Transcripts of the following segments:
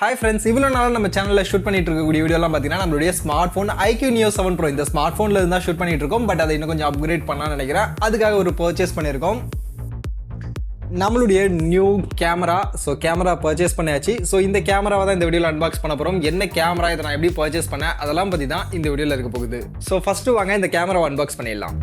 Hi friends, இவ்வளவு நாளா நம்ம சேனல்ல ஷூட் பண்ணிட்டு இருக்க வீடியோலாம் பாத்தீங்கன்னா நம்மளுடைய ஸ்மார்ட்போன் IQ Neo 7 Pro இந்த ஸ்மார்ட்போன்ல இருந்தா ஷூட் பண்ணிட்டு இருக்கோம். பட் அதை இன்னும் கொஞ்சம் அப்கிரேட் பண்ணலாம்னு நினைக்கிறேன். அதுக்காக ஒரு பர்ச்சேஸ் பண்ணியிருக்கோம். நம்மளுடைய நியூ கேமரா. கேமரா பர்ச்சேஸ் பண்ணியாச்சு. இந்த கேமராவை தான் இந்த வீடியோல அன்பாக்ஸ் பண்ண போறோம். என்ன கேமரா, இதை நான் எப்படி பர்ச்சேஸ் பண்ணேன் அதெல்லாம் பத்தி தான் இந்த வீடியோல இருக்க போகுது. ஃபர்ஸ்ட் வாங்க இந்த கேமராவை அன்பாக்ஸ் பண்ணிடலாம்.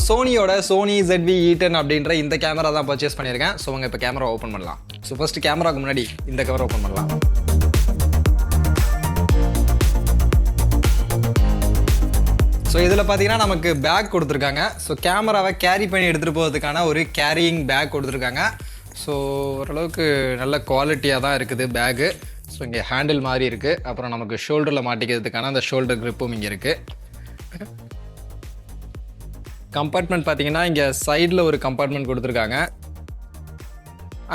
சோனியோட Sony ZV-E10 அப்படின்ற இந்த கேமரா தான் பர்ச்சேஸ் பண்ணியிருக்கேன். வாங்க இப்போ கேமரா ஓப்பன் பண்ணலாம். ஃபர்ஸ்ட் கேமராவுக்கு முன்னாடி இந்த கவர் ஓப்பன் பண்ணலாம். இதில் பார்த்தீங்கன்னா நமக்கு பேக் கொடுத்துருக்காங்க. கேமராவை கேரி பண்ணி எடுத்துகிட்டு போகிறதுக்கான ஒரு கேரியிங் பேக் கொடுத்துருக்காங்க. ஓரளவுக்கு நல்ல குவாலிட்டியாக தான் இருக்குது பேகு. இங்கே ஹேண்டில் மாதிரி இருக்குது. அப்புறம் நமக்கு ஷோல்டரில் மாட்டிக்கிறதுக்கான அந்த ஷோல்டர் கிரிப்பும் இங்கே இருக்குது. கம்பார்ட்மெண்ட் பார்த்தீங்கன்னா இங்கே சைடில் ஒரு கம்பார்ட்மெண்ட் கொடுத்துருக்காங்க.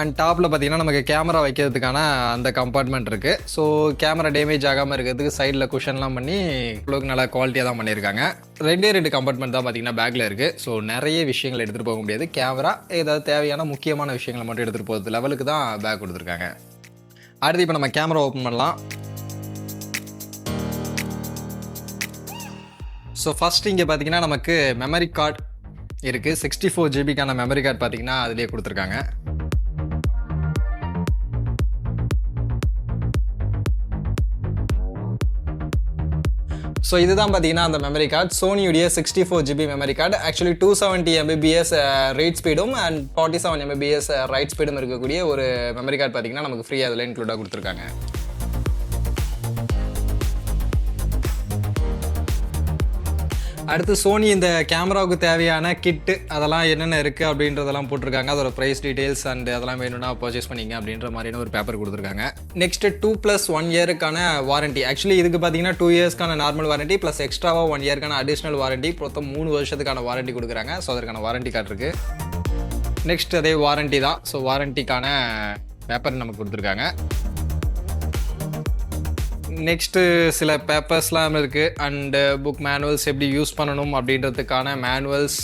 அண்ட் டாப்பில் பார்த்தீங்கன்னா நமக்கு கேமரா வைக்கிறதுக்கான அந்த கம்பார்ட்மெண்ட் இருக்குது. கேமரா டேமேஜ் ஆகாமல் இருக்கிறதுக்கு சைடில் குஷன்லாம் பண்ணி இவ்வளோக்கு நல்லா குவாலிட்டியாக தான் பண்ணியிருக்காங்க. ரெண்டு கம்பார்ட்மெண்ட் தான் பார்த்தீங்கன்னா பேக்கில் இருக்குது. நிறைய விஷயங்கள் எடுத்துகிட்டு போக முடியாது. கேமரா ஏதாவது தேவையான முக்கியமான விஷயங்களை மட்டும் எடுத்துகிட்டு போகிறது லெவலுக்கு தான் பேக் கொடுத்துருக்காங்க. அடுத்து இப்போ நம்ம கேமரா ஓப்பன் பண்ணலாம். ஃபர்ஸ்ட் இங்கே பார்த்தீங்கன்னா நமக்கு மெமரி கார்டு இருக்குது. 64 ஜிபிக்கான மெமரி கார்டு பார்த்தீங்கன்னா அதிலே கொடுத்துருக்காங்க. இதுதான் பார்த்தீங்கன்னா அந்த மெமரி கார்டு. சோனியுடைய 64 GB memory card. Actually 270 mbps read ஸ்பீடும் அண்ட் 47 mbps ரைட் ஸ்பீடும் இருக்கக்கூடிய ஒரு மெமரி கார்டு பார்த்தீங்கன்னா நமக்கு ஃப்ரீயாக அதில் இன்க்ளூடாக கொடுத்துருக்காங்க. அடுத்து சோனி இந்த கேமராவுக்கு தேவையான கிட்டு அதெல்லாம் என்னென்ன இருக்குது அப்படின்றதெல்லாம் போட்டிருக்காங்க. அதோட ப்ரைஸ் டீட்டெயில்ஸ் அண்ட் அதெல்லாம் வேணும்னா பர்ச்சேஸ் பண்ணிங்க அப்படின்ற மாதிரியான ஒரு பேப்பர் கொடுத்துருக்காங்க. Next 2+1 இயருக்கான warranty. ஆக்சுவலி இதுக்கு பார்த்தீங்கன்னா 2 இயர்ஸ்க்கான நார்மல் வாரண்டி ப்ளஸ் எக்ஸ்ட்ராவாக 1 இயர்க்கான அடிஷ்னல் வாரண்டி, மொத்தம் 3 வருஷத்துக்கான வாரண்டி கொடுக்குறாங்க. அதற்கான வாரண்டி கார்டு இருக்குது. நெக்ஸ்ட் அதே வாரண்டி தான். வாரண்டிக்கான பேப்பர் நமக்கு கொடுத்துருக்காங்க. நெக்ஸ்ட்டு சில பேப்பர்ஸ்லாம் இருக்குது. அண்டு புக் மேனுவல்ஸ் எப்படி யூஸ் பண்ணணும் அப்படின்றதுக்கான மேனுவல்ஸ்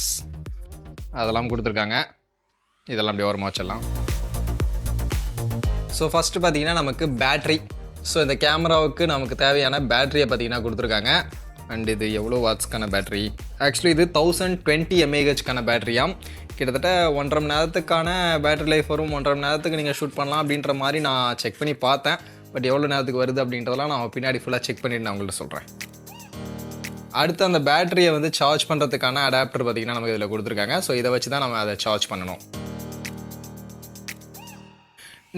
அதெல்லாம் கொடுத்துருக்காங்க. இதெல்லாம் அப்படி ஓரமாக வச்சிடலாம். ஃபஸ்ட்டு பார்த்தீங்கன்னா நமக்கு பேட்ரி. இந்த கேமராவுக்கு நமக்கு தேவையான பேட்டரியை பார்த்தீங்கன்னா கொடுத்துருக்காங்க. அண்ட் இது எவ்வளோ வாட்ஸ்க்கான பேட்ரி? ஆக்சுவலி இது 1020 mAhக்கான பேட்டரியாம். கிட்டத்தட்ட 1.5 மணி நேரத்துக்கான பேட்டரி லைஃப் வரும். 1.5 மணி நேரத்துக்கு நீங்கள் ஷூட் பண்ணலாம் அப்படின்ற மாதிரி நான் செக் பண்ணி பார்த்தேன். பட் எவ்வளோ நேரத்துக்கு வருது அப்படின்றதெல்லாம் நான் பின்னாடி ஃபுல்லாக செக் பண்ணிட்டு நான் உங்கள்கிட்ட சொல்கிறேன். அடுத்து அந்த பேட்டரியை சார்ஜ் பண்ணுறதுக்கான அடாப்டர் பார்த்திங்கன்னா நமக்கு இதில் கொடுத்துருக்காங்க. இதை வச்சு தான் நம்ம அதை சார்ஜ் பண்ணணும்.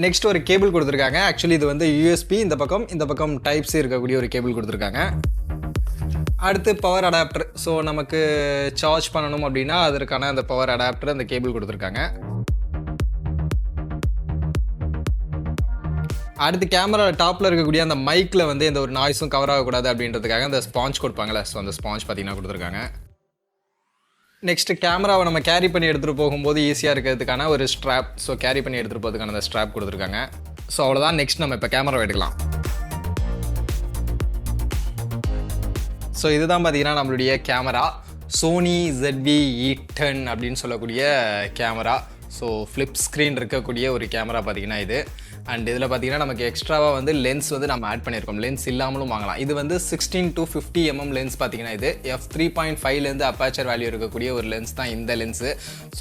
நெக்ஸ்ட் ஒரு கேபிள் கொடுத்துருக்காங்க. ஆக்சுவலி இது USB, இந்த பக்கம் டைப்ஸ் இருக்கக்கூடிய ஒரு கேபிள் கொடுத்துருக்காங்க. அடுத்து பவர் அடாப்டர். நமக்கு சார்ஜ் பண்ணணும் அப்படின்னா அதற்கான அந்த பவர் அடாப்டர் அந்த கேபிள் கொடுத்துருக்காங்க. அடுத்து கேமரா டாப்பில் இருக்கக்கூடிய அந்த மைக்கில் எந்த ஒரு நாய்ஸும் கவர் ஆகக்கூடாது அப்படின்றதுக்காக அந்த ஸ்பாஞ்ச் கொடுப்பாங்களே, அந்த ஸ்பாஞ்ச் பார்த்தீங்கன்னா கொடுத்துருக்காங்க. நெக்ஸ்ட் கேமராவை நம்ம கேரி பண்ணி எடுத்துகிட்டு போகும்போது ஈஸியாக இருக்கிறதுக்கான ஒரு ஸ்ட்ராப். கேரி பண்ணி எடுத்துகிட்டு போகிறதுக்கான அந்த ஸ்ட்ராப் கொடுத்துருக்காங்க. அவ்வளோதான். நெக்ஸ்ட் நம்ம இப்போ கேமரா எடுக்கலாம். இதுதான் பார்த்தீங்கன்னா நம்மளுடைய கேமரா Sony ZV-E10 அப்படின்னு சொல்லக்கூடிய கேமரா. ஃப்ளிப் ஸ்க்ரீன் இருக்கக்கூடிய ஒரு கேமரா பார்த்தீங்கன்னா இது. அண்ட் இதில் பார்த்தீங்கன்னா நமக்கு எக்ஸ்ட்ராவாக லென்ஸ் நம்ம ஆட் பண்ணியிருக்கோம். லென்ஸ் இல்லாமலும் வாங்கலாம். இது 16 to 50 mm லென்ஸ் பார்த்தீங்கன்னா இது f3.5லேருந்து அப்பாச்சர் வேல்யூ இருக்கக்கூடிய ஒரு லென்ஸ் தான் இந்த லென்ஸு.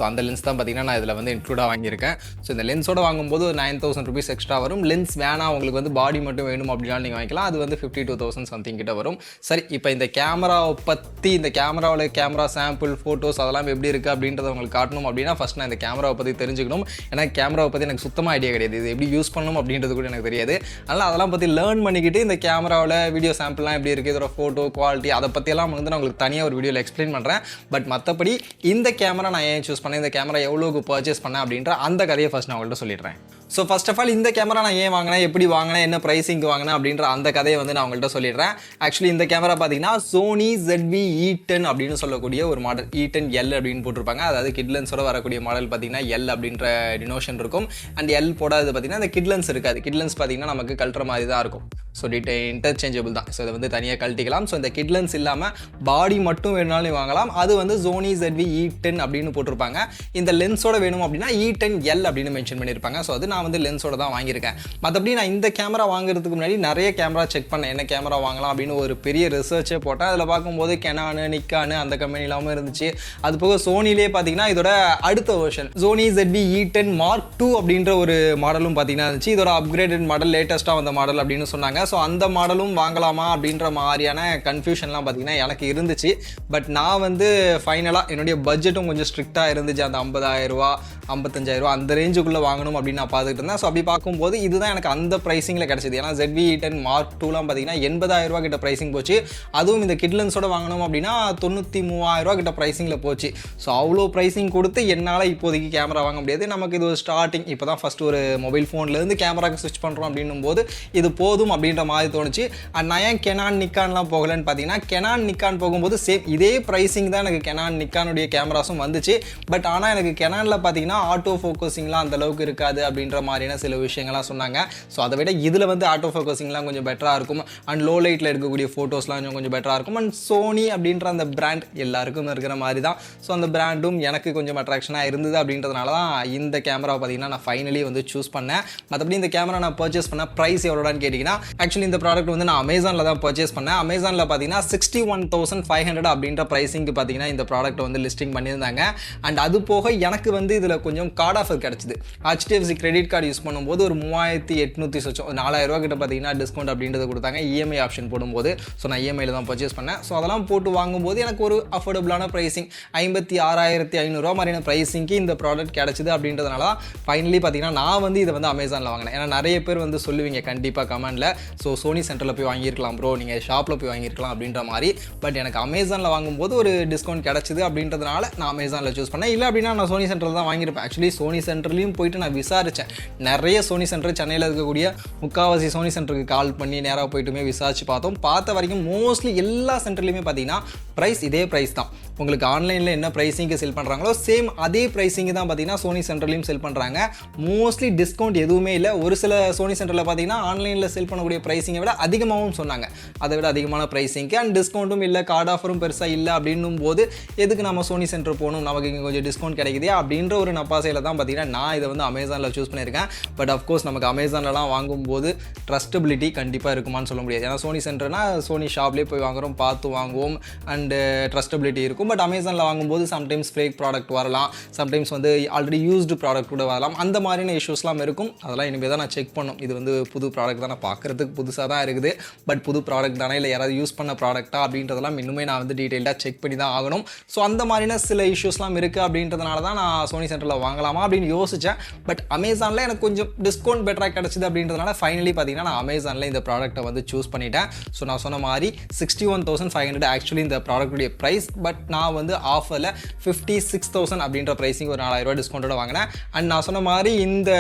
அந்த லென்ஸ் தான் பார்த்தீங்கன்னா நான் இதில் இன்க்ளூடாக வாங்கியிருக்கேன். இந்த லென்ஸோடு வாங்கும்போது 9000 rupees எக்ஸ்ட்ரா வரும். லென்ஸ் வேணாம் உங்களுக்கு பாடி மட்டும் வேணும் அப்படின்னா நீங்கள் வாங்கிக்கலாம். அது 52,000 சம்திங் கிட்ட வரும். சரி, இப்போ இந்த கேமராவை பற்றி, இந்த கேமராவில் கேமரா சாம்பிள் ஃபோட்டோஸ் அதெல்லாம் எப்படி இருக்குது அப்படின்றத உங்களுக்கு காட்டணும் அப்படின்னா ஃபஸ்ட் நான் இந்த கேமராவை பற்றி தெரிஞ்சுக்கணும். ஏன்னா கேமராவை பற்றி எனக்கு சுத்தமாக ஐடியா கிடையாது. இது எப்படி யூஸ் பண்ணணும் அப்படின்றது கூட எனக்கு தெரியாது. அதனால் அதெல்லாம் பற்றி லேர்ன் பண்ணிக்கிட்டு இந்த கேமராவில் வீடியோ சாம்பிள்லாம் எப்படி இருக்குது, இதோட ஃபோட்டோ குவாலிட்டி அதை பற்றியெல்லாம் நான் உங்களுக்கு தனியாக ஒரு வீடியோவில் எக்ஸ்பிளைன் பண்ணுறேன். பட் மற்றபடி இந்த கேமரா நான் ஏன் சூஸ் பண்ணேன், இந்த கேமரா எவ்வளோக்கு பர்ச்சேஸ் பண்ணேன் அப்படின்ற அந்த கதையை ஃபஸ்ட் நான் உங்கள்கிட்ட சொல்லிடுறேன். ஸோ ஃபர்ஸ்ட் ஆஃப் ஆல் இந்த கேமரா நான் ஏன் வாங்கினேன், எப்படி வாங்கினேன், என்ன ப்ரைஸிங்க்கு வாங்கினேன் அப்படின்ற அந்த கதையை வந்து நான் உங்கள்கிட்ட சொல்லிடுறேன். ஆக்சுவலி இந்த கேமரா பார்த்தீங்கன்னா Sony ZV-E10 அப்படின்னு சொல்லக்கூடிய ஒரு மாடல், E10L அப்படின்னு போட்டிருப்பாங்க. அதாவது கிட் லென்ஸோட வரக்கூடிய மாடல் பார்த்தீங்கன்னா எல் அப்படின்ற டினோஷன் இருக்கும். அண்ட் எல் போடாது பார்த்தீங்கன்னா அந்த கிட் லென்ஸ் இருக்காது. கிட் லென்ஸ் பார்த்தீங்கன்னா நமக்கு கழட்டுற மாதிரி தான் இருக்கும். ஸோ இன்டர்சேஞ்சபிள் தான். ஸோ இதை வந்து தனியாக கழட்டிக்கலாம். ஸோ இந்த கிட் லென்ஸ் இல்லாமல் பாடி மட்டும் வேணுனாலும் வாங்கலாம். அது வந்து Sony ZV-E10 அப்படின்னு போட்டிருப்பாங்க. இந்த லென்ஸோட வேணும் அப்படின்னா E10L அப்படின்னு மென்ஷன் பண்ணியிருப்பாங்க. ஸோ அது நான் வந்து லென்ஸோட தான் வாங்கியிருக்கேன். மற்றபடி நான் இந்த கேமரா வாங்குறதுக்கு முன்னாடி நிறைய கேமரா செக் பண்ணேன், என்ன கேமரா வாங்கலாம் அப்படின்னு ஒரு பெரிய ரிசர்ச்சே போட்டேன். அதில் பார்க்கும்போது கெனானு, நிக்கானு அந்த கம்பெனி இல்லாமல் இருந்துச்சு. அது போக சோனிலே பார்த்தீங்கன்னா இதோட அடுத்த version Sony ZV-E10 Mark II அப்படின்ற ஒரு மாடலும் பார்த்தீங்கன்னா இருந்துச்சு. இதோட அப்கிரேடட் மாடல், லேட்டஸ்ட்டாக வந்த மாடல் அப்படின்னு சொன்னாங்க. ஸோ அந்த மாடலும் வாங்கலாமா அப்படின்ற மாதிரியான கன்ஃபியூஷன்லாம் பார்த்தீங்கன்னா எனக்கு இருந்துச்சு. பட் நான் வந்து ஃபைனலாக என்னுடைய பட்ஜெட்டும் கொஞ்சம் ஸ்ட்ரிக்டாக இருந்துச்சு. அந்த 50,000 ரூபா 55,000 அந்த ரேஞ்சுக்குள்ளே வாங்கணும் அப்படின்னு நான் பார்த்துட்டு இருந்தேன். ஸோ அப்படி பார்க்கும்போது இதுதான் எனக்கு அந்த ப்ரைஸிங்கில் கிடச்சிது. ஏன்னா ZV-E10 Mark IIலாம் பார்த்தீங்கன்னா 80,000 ரூபா கிட்ட ப்ரைஸிங் போச்சு. அதுவும் இந்த கிட் லென்ஸோட வாங்கணும் அப்படின்னா 93,000 ரூபா கிட்ட ப்ரைஸிங்கில் போச்சு. ஸோ அவ்வளோ ப்ரைஸிங் கொடுத்து என்னால் இப்போதைக்கு கேமரா வாங்க முடியாது. நமக்கு இது ஒரு ஸ்டார்டிங், இப்போ தான் ஃபஸ்ட்டு ஒரு மொபைல் ஃபோன்லேருந்து கேமராக்கு ஸ்விட்ச் பண்ணுறோம் அப்படின்னும் போது இது போதும் அப்படின்ற மாதிரி தோணுச்சு. அண்ட் நான் ஏன் கெனான் நிக்கான்லாம் போகலன்னு பார்த்தீங்கன்னா, கெனான் நிக்கான் போகும்போது சேம் இதே ப்ரைஸிங் தான் எனக்கு கெனான் நிக்கானுடைய கேமராஸும் வந்துச்சு. பட் ஆனால் எனக்கு கெனானில் பார்த்தீங்கன்னா ஆட்டோ ஃபோக்கஸிங்லாம் அந்த அளவுக்கு இருக்காது அப்படின்ற மாதிரியான சில விஷயங்கள்லாம் சொன்னாங்க. ஸோ அதை விட இதில் வந்து ஆட்டோ ஃபோக்கஸிங்லாம் கொஞ்சம் பெட்டராக இருக்கும். அண்ட் லோ லைட்டில் எடுக்கக்கூடிய ஃபோட்டோஸ்லாம் கொஞ்சம் பெட்டராக இருக்கும். அண்ட் சோனி அப்படின்ற அந்த பிராண்ட் எல்லாருக்கும் இருக்கிற மாதிரி தான். ஸோ அந்த பிராண்டும் எனக்கு கொஞ்சம் அட்ராக்ஷனாக இருந்தது. அப்படின்றதுனால தான் இந்த கேமராவை பார்த்தீங்கன்னா நான் ஃபைனலி வந்து சூஸ் பண்ணேன். மற்றபடி இந்த கேமரா நான் பர்ச்சேஸ் பண்ண ப்ரைஸ் எவ்வளோடான்னு கேட்டிங்கன்னா, ஆக்சுவலி இந்த ப்ராடக்ட் வந்து நான் அமேசானில் தான் பர்ச்சேஸ் பண்ணேன். அமேசானில் பார்த்தீங்கன்னா 61,500 அப்படின்ற ப்ரைஸிங்க்கு பார்த்தீங்கன்னா இந்த ப்ராடக்ட் வந்து லிஸ்டிங் பண்ணியிருந்தாங்க. அண்ட் அது போக எனக்கு வந்து இதில் கொஞ்சம் கார்டு ஆஃபர் கிடச்சிது. HDFC கிரெடிட் கார்டு யூஸ் பண்ணும்போது ஒரு 3,800 சொச்சம் 4,000 ரூபா கிட்ட பார்த்தீங்கன்னா டிஸ்கவுண்ட் அப்படின்றத கொடுத்தாங்க EMI ஆப்ஷன் போடும்போது. ஸோ நான் EMIயில் தான் பர்ச்சேஸ் பண்ணேன். ஸோ அதெல்லாம் போட்டு வாங்கும்போது எனக்கு ஒரு அஃபோர்டபுளான ப்ரைஸிங் 56,500 ரூபா மாதிரியான ப்ரைஸிங்க்கு இந்த ப்ராடக்ட் கிடச்சிது. அப்படின்றதுனால தான் ஃபைனலி பார்த்தீங்கன்னா நான் வந்து இதை வந்து அமேசானில் வாங்கினேன். ஏன்னா நிறைய பேர் வந்து சொல்லுவீங்க கண்டிப்பாக கமெண்டில், ஸோ சோனி சென்டரில் போய் வாங்கியிருக்கலாம் ப்ரோ, நீங்கள் ஷாப்பில் போய் வாங்கியிருக்கலாம் அப்படின்ற மாதிரி. பட் எனக்கு அமேசானில் வாங்கும்போது ஒரு டிஸ்கவுண்ட் கிடச்சிது அப்படின்றதுனால நான் அமேசானில் சூஸ் பண்ணேன். இல்லை அப்படின்னா நான் சோனி சென்டரில் தான் வாங்கியிருப்பேன். ஆக்சுவலி சோனி சென்டர்லையும் போயிட்டு நான் விசாரித்தேன். நிறைய சோனி சென்டர் சென்னையில் இருக்கக்கூடிய முக்கால்வாசி சோனி சென்டருக்கு கால் பண்ணி நேராக போயிட்டுமே விசாரிச்சு பார்த்தோம். பார்த்த வரைக்கும் மோஸ்ட்லி எல்லா சென்டர்லையுமே பார்த்தீங்கன்னா ப்ரைஸ் இதே ப்ரைஸ் தான். உங்களுக்கு ஆன்லைனில் என்ன ப்ரைஸிங்கு செல் பண்ணுறாங்களோ சேம் அதே ப்ரைஸிங்கு தான் பார்த்தீங்கன்னா சோனி சென்டர்லையும் செல் பண்ணுறாங்க. மோஸ்ட்லி டிஸ்கவுண்ட் எதுவுமே இல்லை. ஒரு சில சோனி சென்டரில் பார்த்தீங்கன்னா ஆன்லைனில் செல் பண்ணக்கூடிய ப்ரைஸிங்கை விட அதிகமாகவும் சொன்னாங்க. அதை விட அதிகமான ப்ரைஸிங்க்கு அண்ட் டிஸ்கவுண்ட்டும் இல்லை, கார்டு ஆஃபரும் பெருசாக இல்லை. அப்படின்னும் போது எதுக்கு நம்ம சோனி சென்டர் போகணும், நமக்கு இங்கே கொஞ்சம் டிஸ்கவுண்ட் கிடைக்குதே அப்படின்ற ஒரு நப்பாசையில் தான் பார்த்தீங்கன்னா நான் இதை வந்து அமேசானில் சூஸ் பண்ணியிருக்கேன். பட் அஃப்கோர்ஸ் நமக்கு அமேசான்லலாம் வாங்கும்போது ட்ரஸ்டபிலிட்டி கண்டிப்பாக இருக்குமான்னு சொல்ல முடியாது. ஏன்னா சோனி சென்டர்னா சோனி ஷாப்லேயே போய் வாங்குகிறோம், பார்த்து வாங்குவோம் அண்டு ட்ரஸ்டபிலிட்டி இருக்கும். பட் அமேசானில் வாங்கும்போது சம்டைம்ஸ் ஃபேக் ப்ராடக்ட் வரலாம், சம்டைம்ஸ் வந்து ஆல்ரெடி யூஸ்டு ப்ராடக்ட் கூட வரலாம். அந்த மாதிரியான இஷ்யூஸ்லாம் இருக்கும். அதெல்லாம் இனிமேல் தான் நான் செக் பண்ணும். இது வந்து புது ப்ராடக்ட் தான், நான் பார்க்குறதுக்கு புதுசாக தான் இருக்குது. பட் புது ப்ராடக்ட் தானே இல்லை யாராவது யூஸ் பண்ண ப்ராடக்ட்டா அப்படின்றதெல்லாம் இன்னுமே நான் வந்து டீட்டெயிலாக செக் பண்ணி தான் ஆகணும். ஸோ அந்த மாதிரியான சில இஷ்யூஸ்லாம் இருக்குது. அப்படின்றதுனால தான் நான் சோனி சென்டரில் வாங்கலாமா அப்படின்னு யோசித்தேன். பட் அமேசானில் எனக்கு கொஞ்சம் டிஸ்கவுண்ட் பெட்டராக கிடச்சிது. அப்படின்றதுனால ஃபைனலி பார்த்தீங்கன்னா நான் அமேசானில் இந்த ப்ராடக்ட்டை வந்து சூஸ் பண்ணிட்டேன். ஸோ நான் சொன்ன மாதிரி 61,500 ஆக்சுவலி இந்த ப்ராடக்ட்டுடைய ப்ரைஸ். பட் நான் வந்து ஆஃபரில் 56,000 அப்படின்ற ப்ரைஸிங் ஒரு 4,000 ரூபா டிஸ்கவுண்டோட வாங்கினேன். அண்ட் நான் சொன்ன மாதிரி இந்த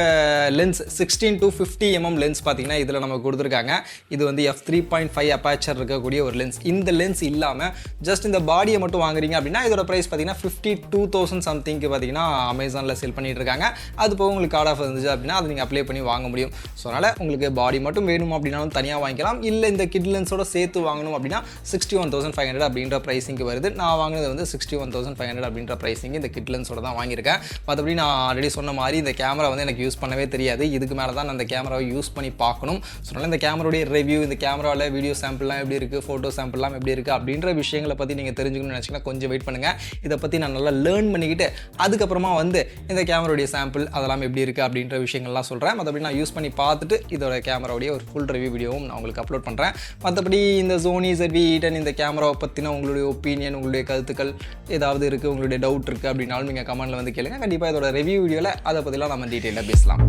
லென்ஸ் 16 to 50 mm லென்ஸ் பார்த்தீங்கன்னா இதில் நமக்கு கொடுத்துருக்காங்க. இது வந்து f3.5 அப்பாச்சர் இருக்கக்கூடிய ஒரு லென்ஸ். இந்த லென்ஸ் இல்லாமல் ஜஸ்ட் இந்த பாடியை மட்டும் வாங்குறீங்க அப்படின்னா இதோட ப்ரைஸ் பார்த்தீங்கன்னா 52,000 சம்திங்க்கு பார்த்தீங்கன்னா அமேசானில் செல் பண்ணிட்டு இருக்காங்க. அது போக உங்களுக்கு கார்டு ஆஃபர் இருந்துச்சு அப்படின்னா அதை நீங்கள் அப்ளை பண்ணி வாங்க முடியும். ஸோ அதனால் உங்களுக்கு பாடி மட்டும் வேணும் அப்படின்னாலும் தனியாக வாங்கிக்கலாம். இல்லை இந்த கிட் லென்ஸோட சேர்த்து வாங்கணும் அப்படின்னா 61,500 அப்படின்ற ப்ரைஸிங்க்கு வருது. நான் வாங்கினது வந்து 61,500 அப்படின்ற ப்ரைஸிங் இந்த கிட் லென்ஸோட தான் வாங்கியிருக்கேன். மற்றபடி நான் ஆல்ரெடி சொன்ன மாதிரி இந்த கேமரா வந்து எனக்கு யூஸ் பண்ணவே தெரியாது. இதுக்கு மேலே தான் நான் அந்த கேமராவை யூஸ் பண்ணி பார்க்கணும். ஸோ அதனால் இந்த கேமராவுடைய ரிவ்யூ, இந்த கேமராவில் வீடியோ சாம்பிள்லாம் எப்படி இருக்குது, ஃபோட்டோ சாம்பிள்லாம் எப்படி இருக்குது அப்படின்ற விஷயங்களை பற்றி நீங்கள் தெரிஞ்சுக்கணும்னு நினச்சிங்கன்னா கொஞ்சம் வெயிட் பண்ணுங்கள். இதை பற்றி நான் நல்லா லேர்ன் பண்ணிக்கிட்டு அதுக்கப்புறமா வந்து இந்த கேமராவுடைய சாம்பிள் அதெல்லாம் எப்படி இருக்குது அப்படின்ற விஷயங்கள்லாம் சொல்கிறேன். மற்றபடி நான் யூஸ் பண்ணி பார்த்துட்டு இதோட கேமராவுடைய ஒரு ஃபுல் ரிவ்யூ வீடியோவும் நான் உங்களுக்கு அப்லோட் பண்ணுறேன். மற்றபடி இந்த Sony ZV-E10 இந்த கேமராவை பற்றின உங்களுடைய ஒப்பீனியன், உங்களுடைய கருத்துக்கள் ஏதாவது இருக்குது, உங்களுடைய டவுட் இருக்குது அப்படின்னாலும் நீங்கள் கமெண்ட்டில் வந்து கேளுங்க. கண்டிப்பாக இதோட ரிவ்யூ வீடியோவில் அதை பற்றிலாம் நம்ம டீட்டெயிலாக பேசலாம்.